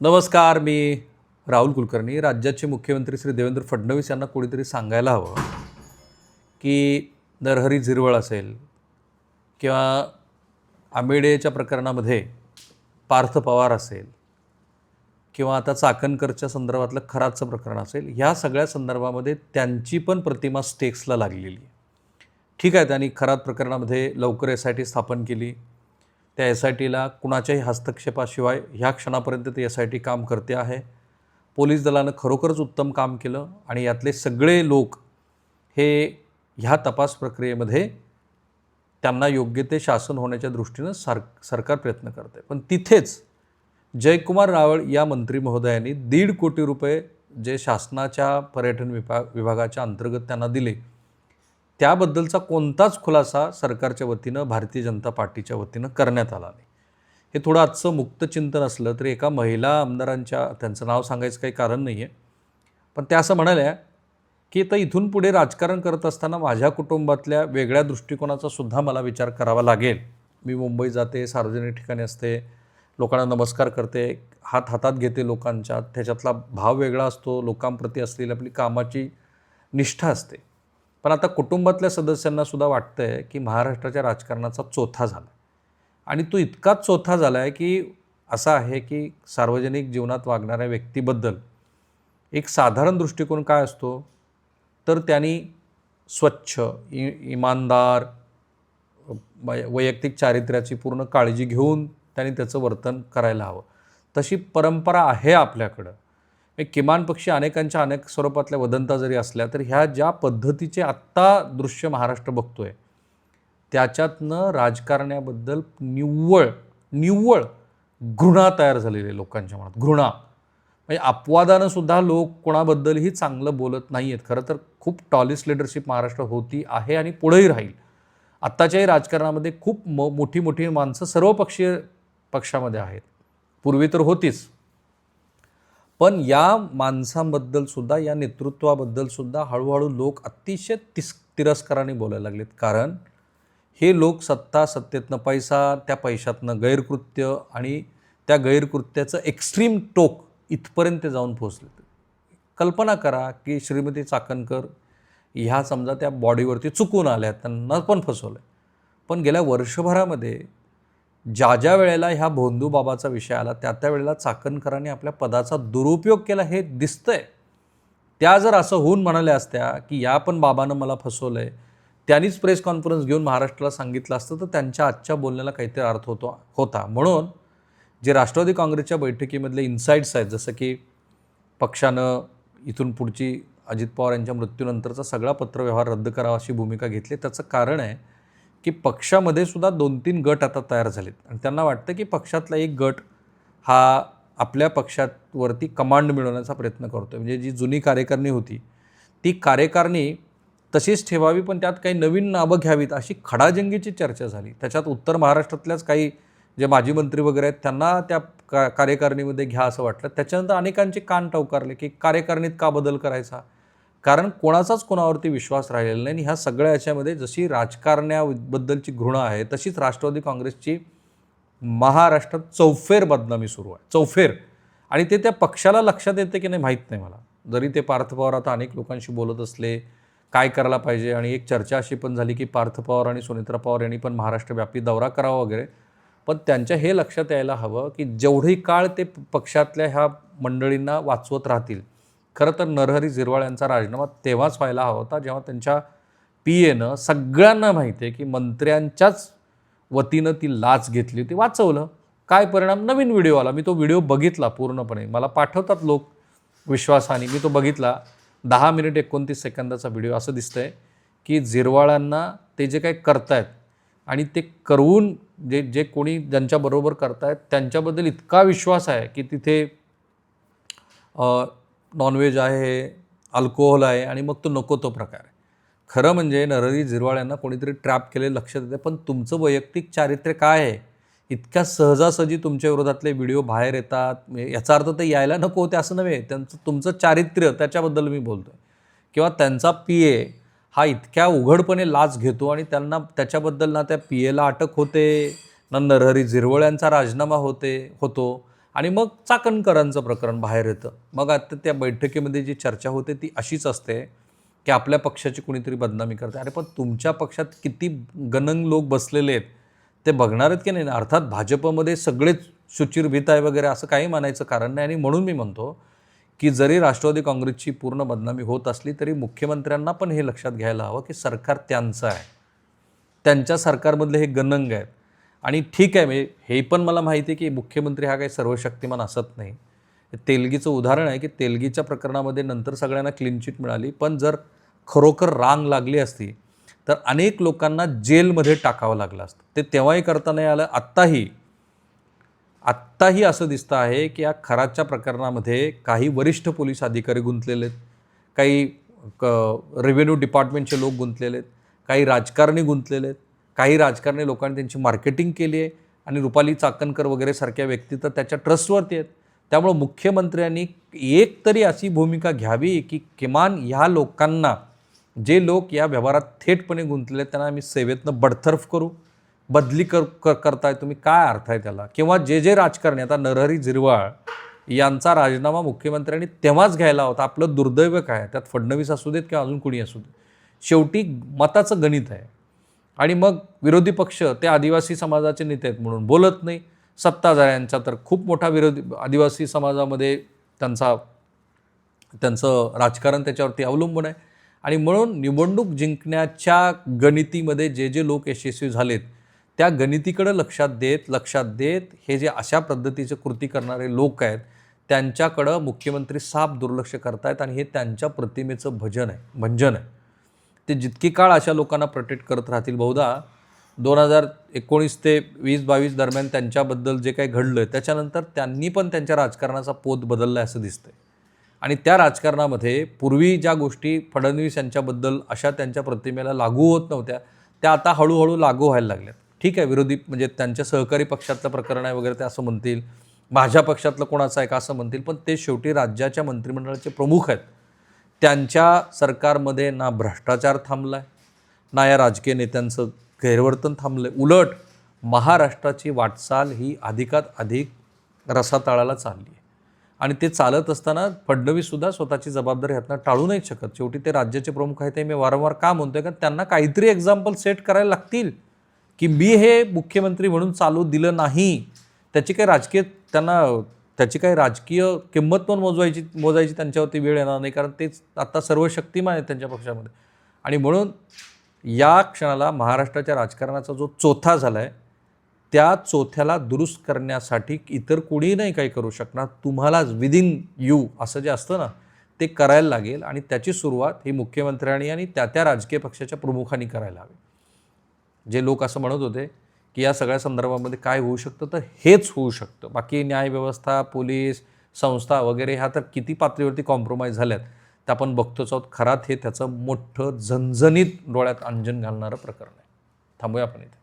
नमस्कार. मी राहुल कुलकर्णी. राज्याचे मुख्यमंत्री श्री देवेंद्र फडणवीस यांना कोणीतरी सांगायला हवं की नरहरी झिरवळ असेल किंवा आंबेडेच्या प्रकरणामध्ये पार्थ पवार असेल किंवा आता चाकणकरच्या संदर्भातलं खराचं प्रकरण असेल, ह्या सगळ्या संदर्भामध्ये त्यांची पण प्रतिमा स्टेक्सला लागलेली आहे. ठीक आहे, त्यांनी खरात प्रकरणामध्ये लवकर SIT स्थापन केली. त्या SITला कुणाच्याही हस्तक्षेपाशिवाय ह्या क्षणापर्यंत ती SIT काम करते आहे. पोलीस दलानं खरोखरच उत्तम काम केलं आणि यातले सगळे लोक हे ह्या तपास प्रक्रियेमध्ये त्यांना योग्य ते शासन होण्याच्या दृष्टीनं सरकार प्रयत्न करते. पण तिथेच जयकुमार रावळ या मंत्री महोदयांनी 1.5 कोटी रुपये जे शासनाच्या पर्यटन विभागाच्या अंतर्गत त्यांना दिले, त्याबद्दलचा कोणताच खुलासा सरकारच्या वतीनं, भारतीय जनता पार्टीच्या वतीनं करण्यात आला नाही. हे थोडं आजचं मुक्तचिंतन असलं तरी एका महिला आमदारांच्या, त्यांचं नाव सांगायचं काही कारण नाही आहे, पण त्या असं म्हणाल्या की आता इथून पुढे राजकारण करत असताना माझ्या कुटुंबातल्या वेगळ्या दृष्टिकोनाचा सुद्धा मला विचार करावा लागेल. मी मुंबई जाते, सार्वजनिक ठिकाणी असते, लोकांना नमस्कार करते, हात हातात घेते लोकांच्या, त्याच्यातला भाव वेगळा असतो, लोकांप्रती असलेली आपली कामाची निष्ठा असते. पण आता कुटुंबातल्या सदस्यांना सुद्धा वाटतं आहे की महाराष्ट्राच्या राजकारणाचा चोथा झाला आणि तो इतकाच चोथा झाला आहे की असा आहे की सार्वजनिक जीवनात वागणाऱ्या व्यक्तीबद्दल एक साधारण दृष्टिकोन काय असतो, तर त्यांनी स्वच्छ, इमानदार, वैयक्तिक चारित्र्याची पूर्ण काळजी घेऊन त्यांनी त्याचं वर्तन करायला हवं. तशी परंपरा आहे आपल्याकडं. किमान पक्षी अनेकांच्या अनेक स्वरूपातल्या वदंता जरी असल्या तरी ह्या ज्या पद्धतीचे आत्ता दृश्य महाराष्ट्र बघतोय त्याच्यातनं राजकारण्याबद्दल निव्वळ घृणा तयार झालेली आहे लोकांच्या मनात. घृणा म्हणजे अपवादानं सुद्धा लोक कोणाबद्दलही चांगलं बोलत नाही आहेत. खरं तर खूप टॉलिस्ट लिडरशिप महाराष्ट्र होती आहे आणि पुढेही राहील. आत्ताच्याही राजकारणामध्ये खूप मोठी माणसं सर्वपक्षीय पक्षामध्ये आहेत, पूर्वी तर होतीच. पण या माणसांबद्दलसुद्धा, या नेतृत्वाबद्दलसुद्धा हळूहळू लोक अतिशय तिरस्काराने बोलायला लागलेत. कारण हे लोक सत्तेतनं पैसा, त्या पैशातनं गैरकृत्य आणि त्या गैरकृत्याचं एक्स्ट्रीम टोक इथपर्यंत जाऊन पोहोचले. कल्पना करा की श्रीमती चाकणकर ह्या समजा त्या बॉडीवरती चुकून आल्या, त्यांना पण फसवलं. पण गेल्या वर्षभरामध्ये ज्या वेळेला ह्या भोंदूबाबाचा विषय आला त्या वेळेला चाकणकरांनी आपल्या पदाचा दुरुपयोग केला हे दिसतंय. त्या जर असं होऊन म्हणाल्या असत्या की या पण बाबानं मला फसवलं आहे, त्यांनीच प्रेस कॉन्फरन्स घेऊन महाराष्ट्राला सांगितलं असतं तर त्यांच्या आजच्या बोलण्याला काहीतरी अर्थ होता. म्हणून जे राष्ट्रवादी काँग्रेसच्या बैठकीमधले इन्साईट्स आहेत, जसं की पक्षानं इथून पुढची अजित पवार यांच्या मृत्यूनंतरचा सगळा पत्रव्यवहार रद्द करावा अशी भूमिका घेतली, त्याचं कारण आहे की पक्षामध्ये सुद्धा 2-3 गट आता तयार झालेत आणि त्यांना वाटतं की पक्षातला एक गट हा आपल्या पक्षावरती कमांड मिळवण्याचा प्रयत्न करतो. म्हणजे जी जुनी कार्यकारिणी होती ती कार्यकारिणी तशीच ठेवावी, पण त्यात काही नवीन नावं घ्यावीत अशी खडाजंगीची चर्चा झाली. त्याच्यात उत्तर महाराष्ट्रातल्याच काही जे माजी मंत्री वगैरे आहेत त्यांना त्या कार्यकारिणीमध्ये घ्या असं वाटलं. त्याच्यानंतर अनेकांचे कान टवकारले की कार्यकारिणीत का बदल करायचा, कारण कोणाचाच कोणावरती विश्वास राहिलेला नाही. आणि ह्या सगळ्या याच्यामध्ये जशी राजकारण्याबद्दलची घृणा आहे तशीच राष्ट्रवादी काँग्रेसची महाराष्ट्रात चौफेर बदनामी सुरू आहे. चौफेर. आणि ते त्या पक्षाला लक्षात येते की नाही माहीत नाही मला. जरी ते पार्थ पवार आता अनेक लोकांशी बोलत असले काय करायला पाहिजे, आणि एक चर्चा अशी पण झाली की पार्थ पवार आणि सुनेत्रा पवार यांनी पण महाराष्ट्रव्यापी दौरा करावा वगैरे, पण त्यांच्या हे लक्षात यायला हवं की जेवढी काळ ते पक्षातल्या ह्या मंडळींना वाचवत राहतील. खरं तर नरहरी झिरवाळ यांचा राजीनामा तेव्हाच व्हायला हवा होता जेव्हा त्यांच्या PAनं सगळ्यांना माहिती आहे की मंत्र्यांच्याच वतीनं ती लाच घेतली होती. वाचवलं. काय परिणाम? नवीन व्हिडिओ आला. मी तो व्हिडिओ बघितला पूर्णपणे. मला पाठवतात लोक विश्वासाने, मी तो बघितला. 10 मिनिट 29 सेकंदाचा व्हिडिओ. असं दिसतंय की झिरवाळांना ते जे काही करतायत आणि ते करून जे कोणी ज्यांच्याबरोबर करतायत त्यांच्याबद्दल इतका विश्वास आहे की तिथे नॉनव्हेज आहे, अल्कोहोल आहे आणि मग तो नको तो प्रकार आहे. खरं म्हणजे नरहरी झिरवाळ यांना कोणीतरी ट्रॅप केले लक्षात येते. पण तुमचं वैयक्तिक चारित्र्य काय आहे? इतक्या सहजासहजी तुमच्या विरोधातले व्हिडिओ बाहेर येतात. याचा अर्थ ते यायला नको होते असं नव्हे. तुमचं चारित्र्य त्याच्याबद्दल मी बोलतो आहे. किंवा त्यांचा PA हा इतक्या उघडपणे लाच घेतो आणि त्यांना त्याच्याबद्दल ना त्या PAला अटक होते, ना नरहरी झिरवाळ यांचा राजीनामा होतो. आणि मग चाकणकरांचं प्रकरण बाहेर येतं. मग आता त्या बैठकीमध्ये जी चर्चा होते ती अशीच असते की आपल्या पक्षाची कुणीतरी बदनामी करते. अरे पण तुमच्या पक्षात किती गनंग लोक बसलेले आहेत ते बघणार आहेत की नाही. अर्थात भाजपमध्ये सगळेच शुचिर्भीत आहे वगैरे असं काही मानायचं कारण नाही. आणि म्हणून मी म्हणतो की जरी राष्ट्रवादी काँग्रेसची पूर्ण बदनामी होत असली तरी मुख्यमंत्र्यांना पण हे लक्षात घ्यायला हवं की सरकार त्यांचं आहे, त्यांच्या सरकारमधले हे गनंग आहेत. आणि ठीक आहे, म्हणजे हे पण मला माहिती आहे की मुख्यमंत्री हा काही सर्वशक्तिमान असत नाही. तेलगीचं उदाहरण आहे की तेलगीच्या प्रकरणामध्ये नंतर सगळ्यांना क्लीन चिट मिळाली, पण जर खरोखर रांग लागली असती तर अनेक लोकांना जेलमध्ये टाकावं लागलं असतं. ते तेव्हाही करता नाही आलं. आत्ताही असं दिसतं आहे की या खराच्या प्रकरणामध्ये काही वरिष्ठ पोलीस अधिकारी गुंतलेले आहेत, काही रेव्हेन्यू डिपार्टमेंटचे लोक गुंतलेले आहेत, काही राजकारणी गुंतलेले आहेत. काही राजकारणी लोकांनी त्यांची मार्केटिंग केली आहे आणि रुपाली चाकणकर वगैरे सारख्या व्यक्ती तर त्याच्या ट्रस्टवरती आहेत. त्यामुळं मुख्यमंत्र्यांनी एक तरी अशी भूमिका घ्यावी की किमान ह्या लोकांना, जे लोक या व्यवहारात थेटपणे गुंतलेले आहेत, त्यांना आम्ही सेवेतनं बडतर्फ करू. बदली करताय तुम्ही, काय अर्थ आहे त्याला? किंवा जे राजकारणी, आता नरहरी झिरवाळ यांचा राजीनामा मुख्यमंत्र्यांनी तेव्हाच घ्यायला होता. आपलं दुर्दैव काय, त्यात फडणवीस असू देत किंवा अजून कोणी असू देत, शेवटी मताचं गणित आहे. आणि मग विरोधी पक्ष ते आदिवासी समाजाचे नेते आहेत म्हणून बोलत नाही. सत्ताधाऱ्यांचा तर खूप मोठा विरोधी आदिवासी समाजामध्ये त्यांचं राजकारण त्याच्यावरती अवलंबून आहे. आणि म्हणून निवडणूक जिंकण्याच्या गणितीमध्ये जे लोक यशस्वी झालेत त्या गणितीकडे लक्षात देत हे जे अशा पद्धतीचे कृती करणारे लोक आहेत त्यांच्याकडं मुख्यमंत्री साफ दुर्लक्ष करतायत. आणि हे त्यांच्या प्रतिमेचं भंजन आहे. ते जितकी काळ अशा लोकांना प्रोटेक्ट करत राहतील, बहुधा 2019 ते 2022 दरम्यान त्यांच्याबद्दल जे काही घडलं त्याच्यानंतर त्यांनी पण त्यांच्या राजकारणाचा पोत बदलला असं दिसतंय. आणि त्या राजकारणामध्ये पूर्वी ज्या गोष्टी फडणवीस यांच्याबद्दल अशा त्यांच्या प्रतिमेला लागू होत नव्हत्या त्या आता हळूहळू लागू व्हायला लागल्यात. ठीक आहे, विरोधी म्हणजे त्यांच्या सहकारी पक्षातलं प्रकरण आहे वगैरे ते असं म्हणतील, माझ्या पक्षातलं कोणाचं आहे का असं म्हणतील, पण ते शेवटी राज्याच्या मंत्रिमंडळाचे प्रमुख आहेत. त्यांच्या सरकारमध्ये ना भ्रष्टाचार थांबला आहे, ना या राजकीय नेत्यांचं गैरवर्तन थांबलं आहे. उलट महाराष्ट्राची वाटचाल ही अधिकात अधिक रसातळाला चालली आहे. आणि ते चालत असताना फडणवीससुद्धा स्वतःची जबाबदारी ह्यातनं टाळू नाही शकत. शेवटी ते राज्याचे प्रमुख आहेत. ते मी वारंवार का म्हणतोय, कारण त्यांना काहीतरी एक्झाम्पल सेट करायला लागतील की मी हे मुख्यमंत्री म्हणून चालू दिलं नाही. त्याची काही राजकीय किंमत पण मोजायची त्यांच्यावरती वेळ येणार नाही, कारण तेच आता सर्व शक्तिमान आहेत त्यांच्या पक्षामध्ये. आणि म्हणून या क्षणाला महाराष्ट्राच्या राजकारणाचा जो चोथा झाला आहे त्या चोथ्याला दुरुस्त करण्यासाठी इतर कोणीही नाही काही करू शकणार. तुम्हालाच विदिन यू असं जे असतं ना ते करायला लागेल. आणि त्याची सुरुवात ही मुख्यमंत्र्यांनी आणि त्या राजकीय पक्षाच्या प्रमुखांनी करायला हवी. जे लोक असं म्हणत होते की या सगळ्या संदर्भामध्ये काय होऊ शकतं, तर हेच होऊ शकतं. बाकी न्यायव्यवस्था, पोलीस संस्था वगैरे ह्या तर किती पातळीवरती कॉम्प्रोमाइज झाल्यात ते आपण बघतोच आहोत. खरात हे त्याचं मोठं झणझणीत डोळ्यात अंजन घालणारं प्रकरण आहे. थांबूया आपण इथे.